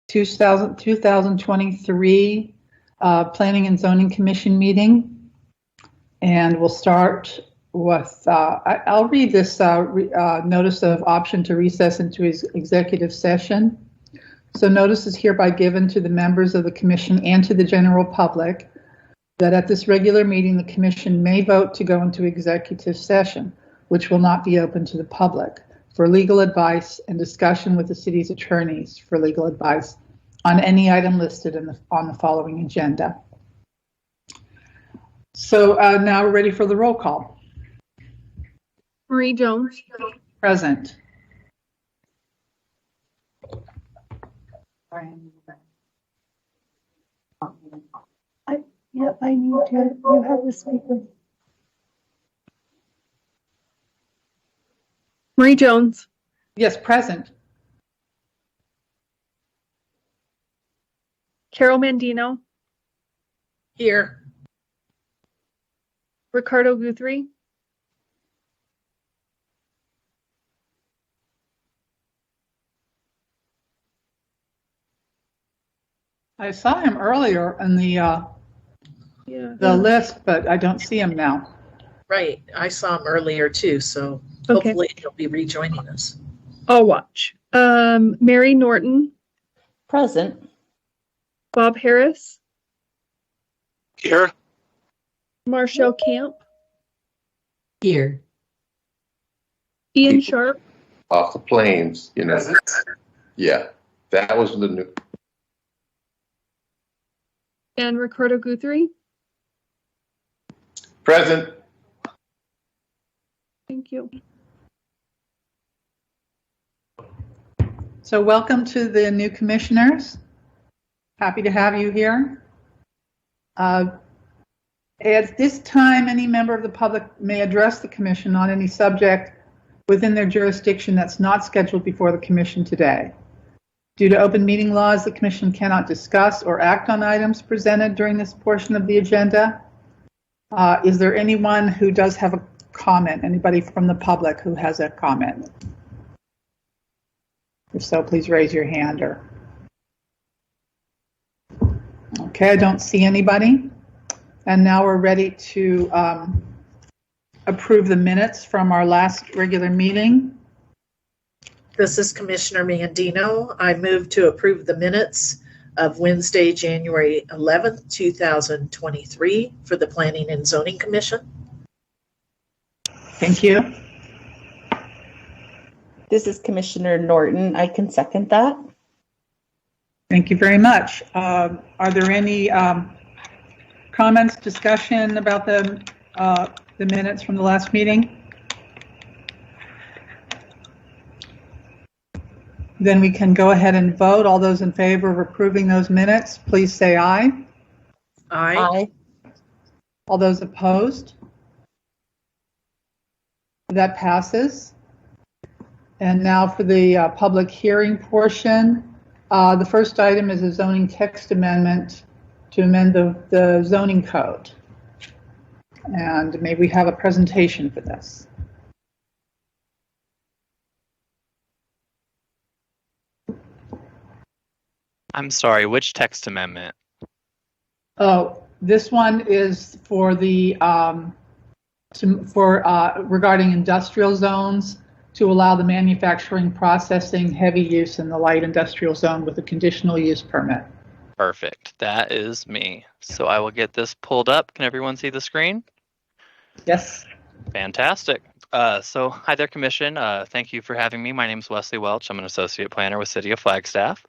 2023 Planning and Zoning Commission meeting. And we'll start with, I'll read this notice of option to recess into his executive session. So notice is hereby given to the members of the commission and to the general public that at this regular meeting, the commission may vote to go into executive session, which will not be open to the public, for legal advice and discussion with the city's attorneys for legal advice on any item listed on the following agenda. So now we're ready for the roll call. Marie Jones. Present. Yep, I need to. You have the speaker. Marie Jones. Yes, present. Carol Mandino. Here. Ricardo Guthrie. I saw him earlier in the list, but I don't see him now. Right. I saw him earlier too, so Okay. hopefully he'll be rejoining us. I'll watch. Mary Norton. Present. Bob Harris. Here. Marshall Camp. Here. Ian Sharp. Off the planes, you know. Yeah, that was the new. And Ricardo Guthrie. Present. Thank you. So welcome to the new commissioners. Happy to have you here. At this time, any member of the public may address the commission on any subject within their jurisdiction that's not scheduled before the commission today. Due to open meeting laws, the commission cannot discuss or act on items presented during this portion of the agenda. Is there anyone who does have a comment? Anybody from the public who has a comment? If so, please raise your hand. Okay, I don't see anybody. And now we're ready to approve the minutes from our last regular meeting. This is Commissioner Mandino. I move to approve the minutes of Wednesday, January 11th, 2023 for the Planning and Zoning Commission. Thank you. This is Commissioner Norton. I can second that. Thank you very much. Are there any comments, discussion about the minutes from the last meeting? Then we can go ahead and vote. All those in favor of approving those minutes, please say aye. Aye. All those opposed? That passes. And now for the public hearing portion. The first item is a zoning text amendment to amend the zoning code. And may we have a presentation for this? I'm sorry, which text amendment? Oh, this one is for the regarding industrial zones to allow the manufacturing, processing, heavy use in the light industrial zone with a conditional use permit. Perfect. That is me. So I will get this pulled up. Can everyone see the screen? Yes. Fantastic. So hi there, Commission. Thank you for having me. My name is Wesley Welch. I'm an associate planner with City of Flagstaff.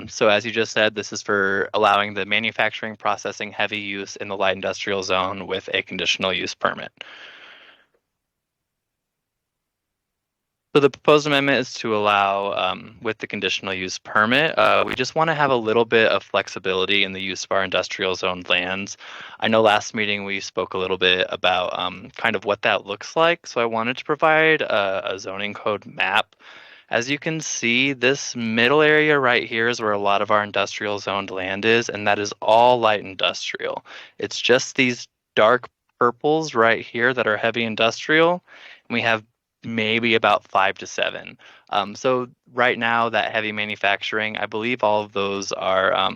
So as you just said, this is for allowing the manufacturing, processing, heavy use in the light industrial zone with a conditional use permit. So the proposed amendment is to allow, with the conditional use permit, we just want to have a little bit of flexibility in the use of our industrial zone lands. I know last meeting we spoke a little bit about kind of what that looks like. So I wanted to provide a zoning code map. As you can see, this middle area right here is where a lot of our industrial zoned land is, and that is all light industrial. It's just these dark purples right here that are heavy industrial. And we have maybe about 5 to 7. So right now, that heavy manufacturing, I believe all of those are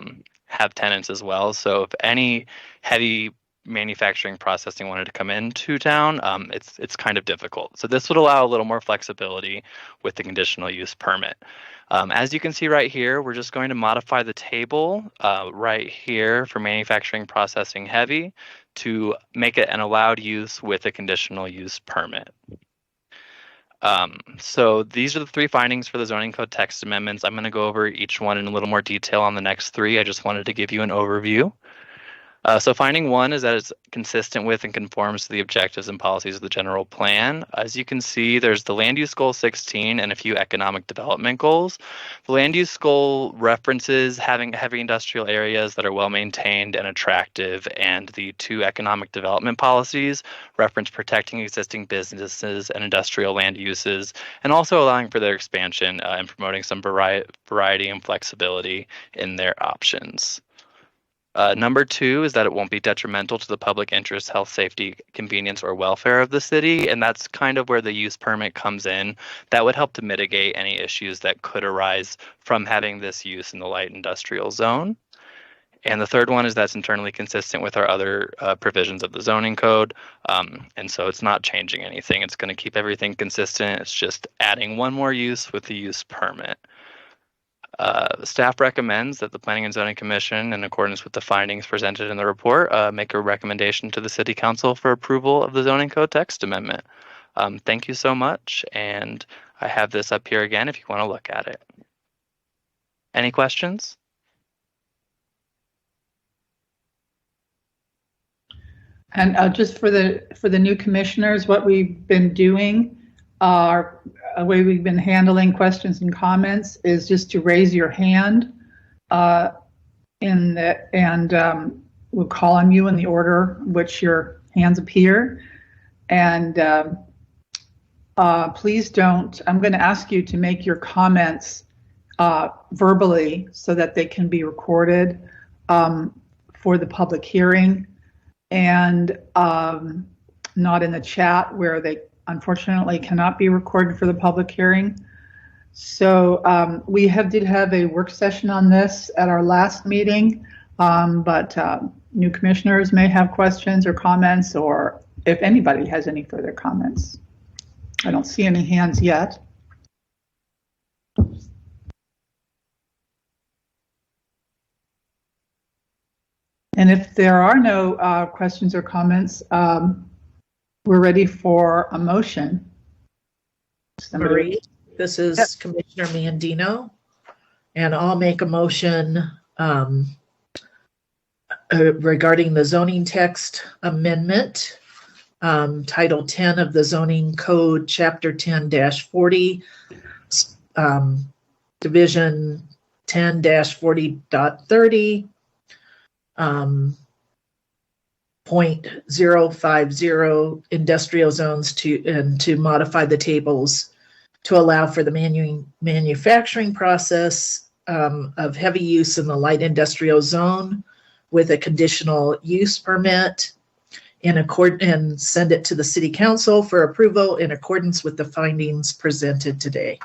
have tenants as well. So if any heavy manufacturing processing wanted to come into town, it's kind of difficult. So this would allow a little more flexibility with the conditional use permit. As you can see right here, we're just going to modify the table right here for manufacturing processing heavy to make it an allowed use with a conditional use permit. So these are the 3 findings for the zoning code text amendments. I'm going to go over each one in a little more detail on the next 3. I just wanted to give you an overview. So finding 1 is that it's consistent with and conforms to the objectives and policies of the general plan. As you can see, there's the land use goal 16 and a few economic development goals. The land use goal references having heavy industrial areas that are well maintained and attractive, and the 2 economic development policies reference protecting existing businesses and industrial land uses, and also allowing for their expansion and promoting some variety and flexibility in their options. Number 2 is that it won't be detrimental to the public interest, health, safety, convenience, or welfare of the city. And that's kind of where the use permit comes in. That would help to mitigate any issues that could arise from having this use in the light industrial zone. And the 3rd one is that's internally consistent with our other provisions of the zoning code. And so it's not changing anything. It's going to keep everything consistent. It's just adding one more use with the use permit. Staff recommends that the Planning and Zoning Commission, in accordance with the findings presented in the report, make a recommendation to the City Council for approval of the zoning code text amendment. Thank you so much, and I have this up here again if you want to look at it. Any questions? And just for the new commissioners, what we've been doing, our way we've been handling questions and comments is just to raise your hand, and we'll call on you in the order in which your hands appear. And please don't. I'm going to ask you to make your comments verbally so that they can be recorded for the public hearing, and not in the chat where they unfortunately cannot be recorded for the public hearing. So we did have a work session on this at our last meeting, but new commissioners may have questions or comments, or if anybody has any further comments. I don't see any hands yet. And if there are no questions or comments, we're ready for a motion. Marie, this is Yep. Commissioner Mandino, and I'll make a motion regarding the zoning text amendment, Title 10 of the Zoning Code, Chapter 10-40, Division 10-40.30, 0.050 industrial zones to modify the tables to allow for the manufacturing process of heavy use in the light industrial zone with a conditional use permit and send it to the City Council for approval in accordance with the findings presented today.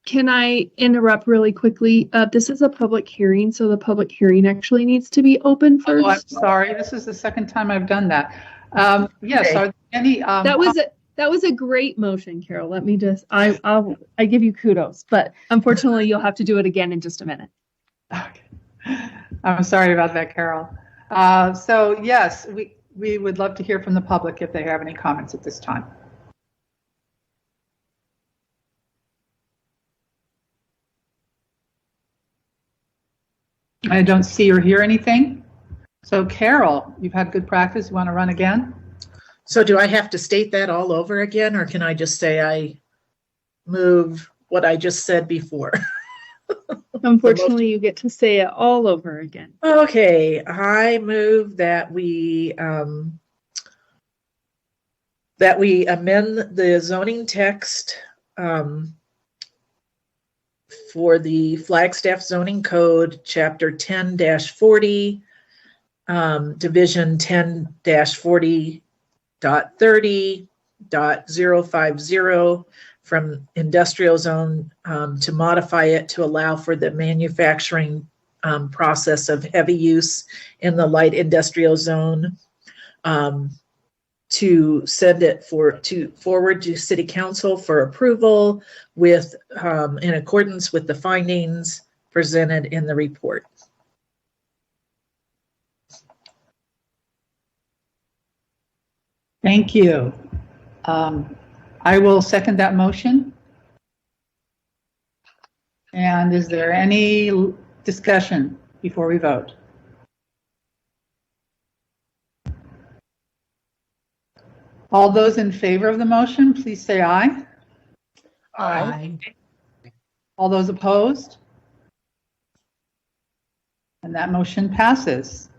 Can I interrupt really quickly? This is a public hearing, so the public hearing actually needs to be open first. Oh, I'm sorry. This is the second time I've done that. Yes. Okay. Are there any? That was a great motion, Carol. Let me just I give you kudos, but unfortunately you'll have to do it again in just a minute. Okay. I'm sorry about that, Carol. So yes, we would love to hear from the public if they have any comments at this time. I don't see or hear anything. So Carol, you've had good practice. You want to run again? So do I have to state that all over again, or can I just say I move what I just said before? Unfortunately, you get to say it all over again. Okay, I move that we amend the zoning text for the Flagstaff zoning code, chapter 10-40, division 10-40.30, 20.050 from industrial zone to modify it to allow for the manufacturing process of heavy use in the light industrial zone, to send it forward to City Council for approval with in accordance with the findings presented in the report. Thank you. I will second that motion. And is there any discussion before we vote? All those in favor of the motion, please say aye. Aye. All those opposed? And that motion passes.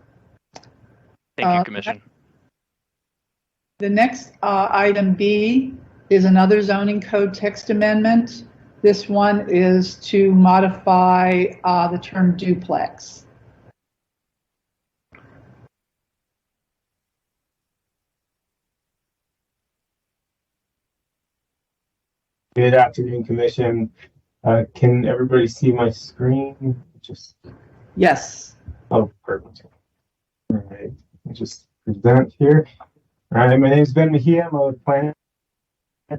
Thank you, Commission. The next item B is another zoning code text amendment. This one is to modify the term duplex. Good afternoon, Commission. Can everybody see my screen? Yes. Oh, perfect. All right, I'll just present here. All right, my name is Ben Mejia. I'm a planner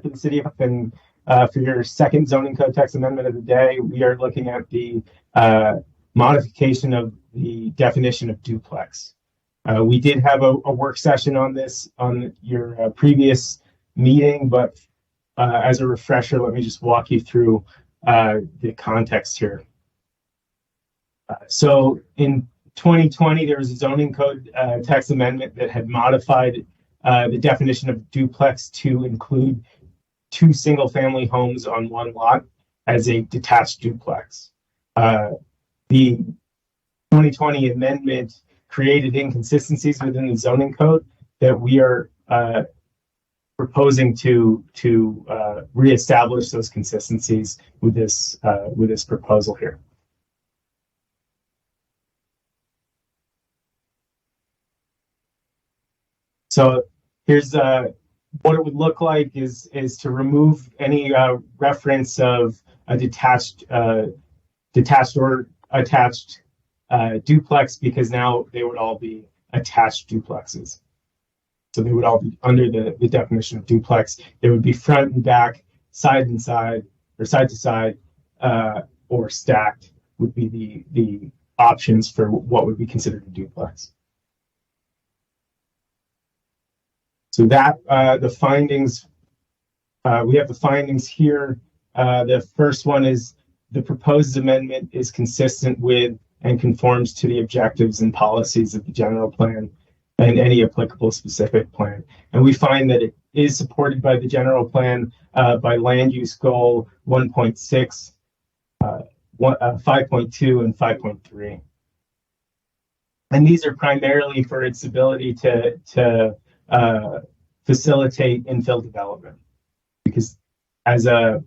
for the city of, and for your second zoning code text amendment of the day, we are looking at the modification of the definition of duplex. We did have a work session on this on your previous meeting, but as a refresher, let me just walk you through the context here. So in 2020, there was a zoning code text amendment that had modified the definition of duplex to include 2 single-family homes on one lot as a detached duplex. The 2020 amendment created inconsistencies within the zoning code that we are proposing to reestablish those consistencies with this proposal here. So here's what it would look like is to remove any reference of a detached or attached duplex, because now they would all be attached duplexes. So they would all be under the definition of duplex. They would be front and back, side and side, or side to side, or stacked would be the options for what would be considered a duplex. So that the findings, we have the findings here. The first one is the proposed amendment is consistent with and conforms to the objectives and policies of the general plan and any applicable specific plan. And we find that it is supported by the general plan by land use goal 1.6, 5.2, and 5.3. And these are primarily for its ability to facilitate infill development, because as a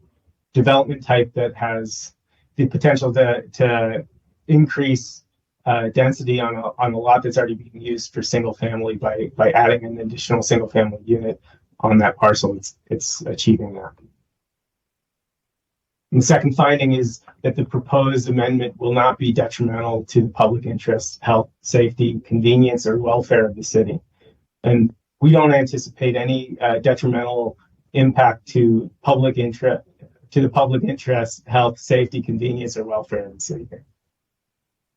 development type that has the potential to increase density on a lot that's already being used for single family by adding an additional single family unit on that parcel, it's achieving that. And the second finding is that the proposed amendment will not be detrimental to the public interest, health, safety, convenience, or welfare of the city. And we don't anticipate any detrimental impact to public interest, health, safety, convenience, or welfare of the city.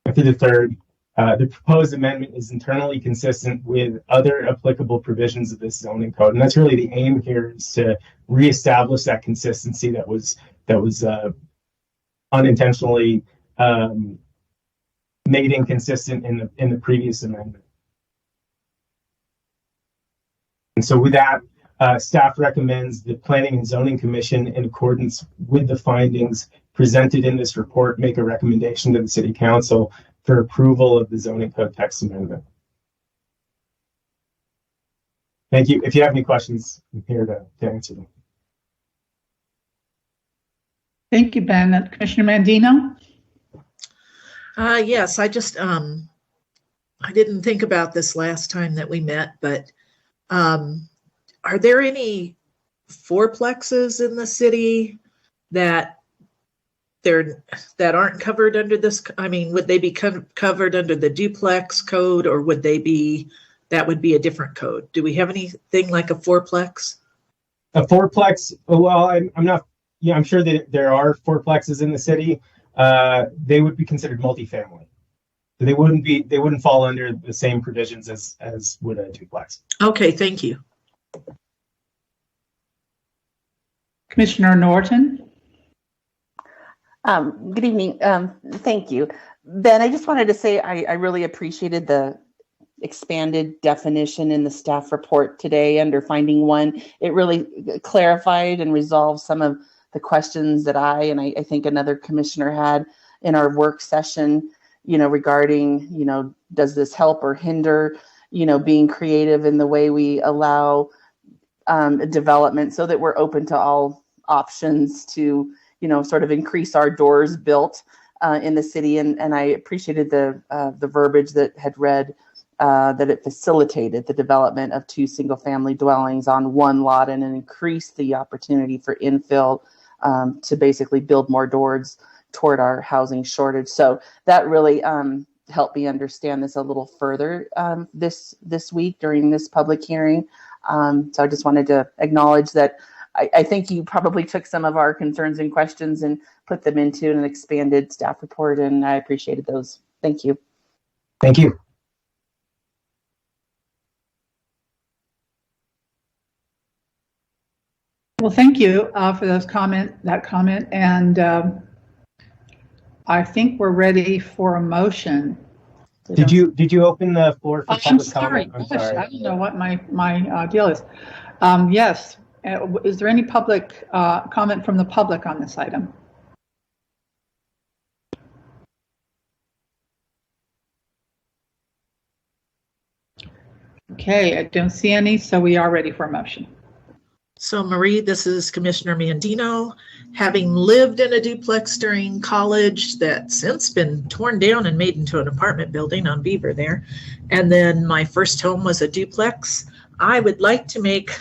And for the third, the proposed amendment is internally consistent with other applicable provisions of this zoning code. And that's really the aim here, is to reestablish that consistency that was unintentionally made inconsistent in the previous amendment. And so with that, staff recommends the Planning and Zoning Commission, in accordance with the findings presented in this report, make a recommendation to the City Council for approval of the zoning code text amendment. Thank you. If you have any questions, I'm here to answer them. Thank you, Ben. Commissioner Mandino? Yes, I just, I didn't think about this last time that we met, but are there any fourplexes in the city that aren't covered under this? I mean, would they be covered under the duplex code, or would that would be a different code? Do we have anything like a fourplex? A fourplex, well, I'm not, yeah, I'm sure that there are fourplexes in the city. They would be considered multifamily. So they wouldn't fall under the same provisions as would a duplex. Okay, thank you. Commissioner Norton? Good evening. Thank you. Ben, I just wanted to say I really appreciated the expanded definition in the staff report today under finding one. It really clarified and resolved some of the questions that I think another commissioner had in our work session, regarding, does this help or hinder, being creative in the way we allow development, so that we're open to all options to, sort of increase our doors built in the city. And I appreciated the verbiage that had read that it facilitated the development of 2 single-family dwellings on one lot and increased the opportunity for infill to basically build more doors toward our housing shortage. So that really helped me understand this a little further this week during this public hearing. So I just wanted to acknowledge that I think you probably took some of our concerns and questions and put them into an expanded staff report, and I appreciated those. Thank you. Thank you. Well, thank you for that comment, and I think we're ready for a motion. Did you open the floor for I'm public sorry. comment? Gosh, I don't know what my deal is. Yes. Is there any public comment from the public on this item? Okay, I don't see any, so we are ready for a motion. So Marie, this is Commissioner Mandino. Having lived in a duplex during college that's since been torn down and made into an apartment building on Beaver there, and then my first home was a duplex, I would like to make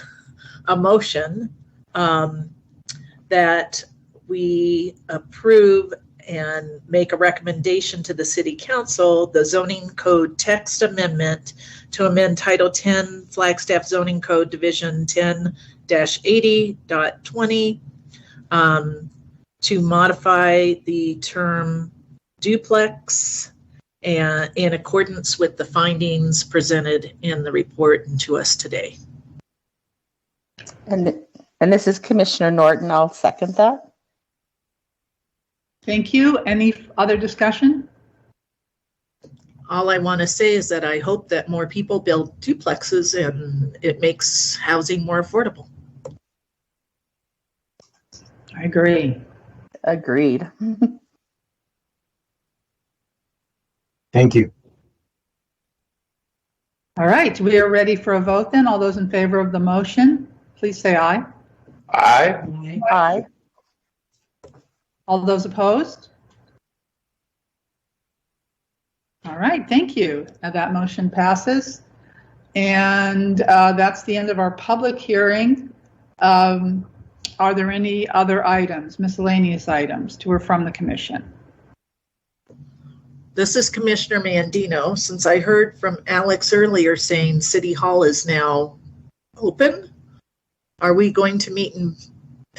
a motion that we approve and make a recommendation to the City Council, the zoning code text amendment to amend Title 10 Flagstaff Zoning Code Division 10-80.20 to modify the term duplex and in accordance with the findings presented in the report and to us today. And this is Commissioner Norton. I'll second that. Thank you. Any other discussion? All I want to say is that I hope that more people build duplexes and it makes housing more affordable. I agree. Agreed. Thank you. All right, we are ready for a vote then. All those in favor of the motion, please say aye. Aye. Aye. All those opposed? All right, thank you. That motion passes. And that's the end of our public hearing. Are there any other items, miscellaneous items to or from the commission? This is Commissioner Mandino. Since I heard from Alex earlier saying City Hall is now open, are we going to meet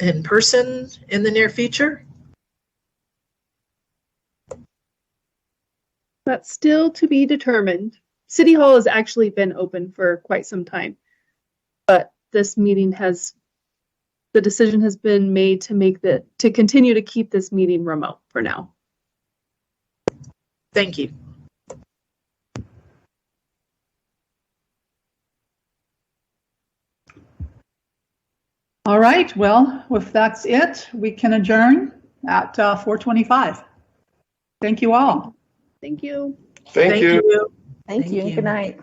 in person in the near future? That's still to be determined. City Hall has actually been open for quite some time, but this meeting the decision has been made to continue to keep this meeting remote for now. Thank you. All right, well, if that's it, we can adjourn at 4:25. Thank you all. Thank you. Thank you. Thank you. Good night.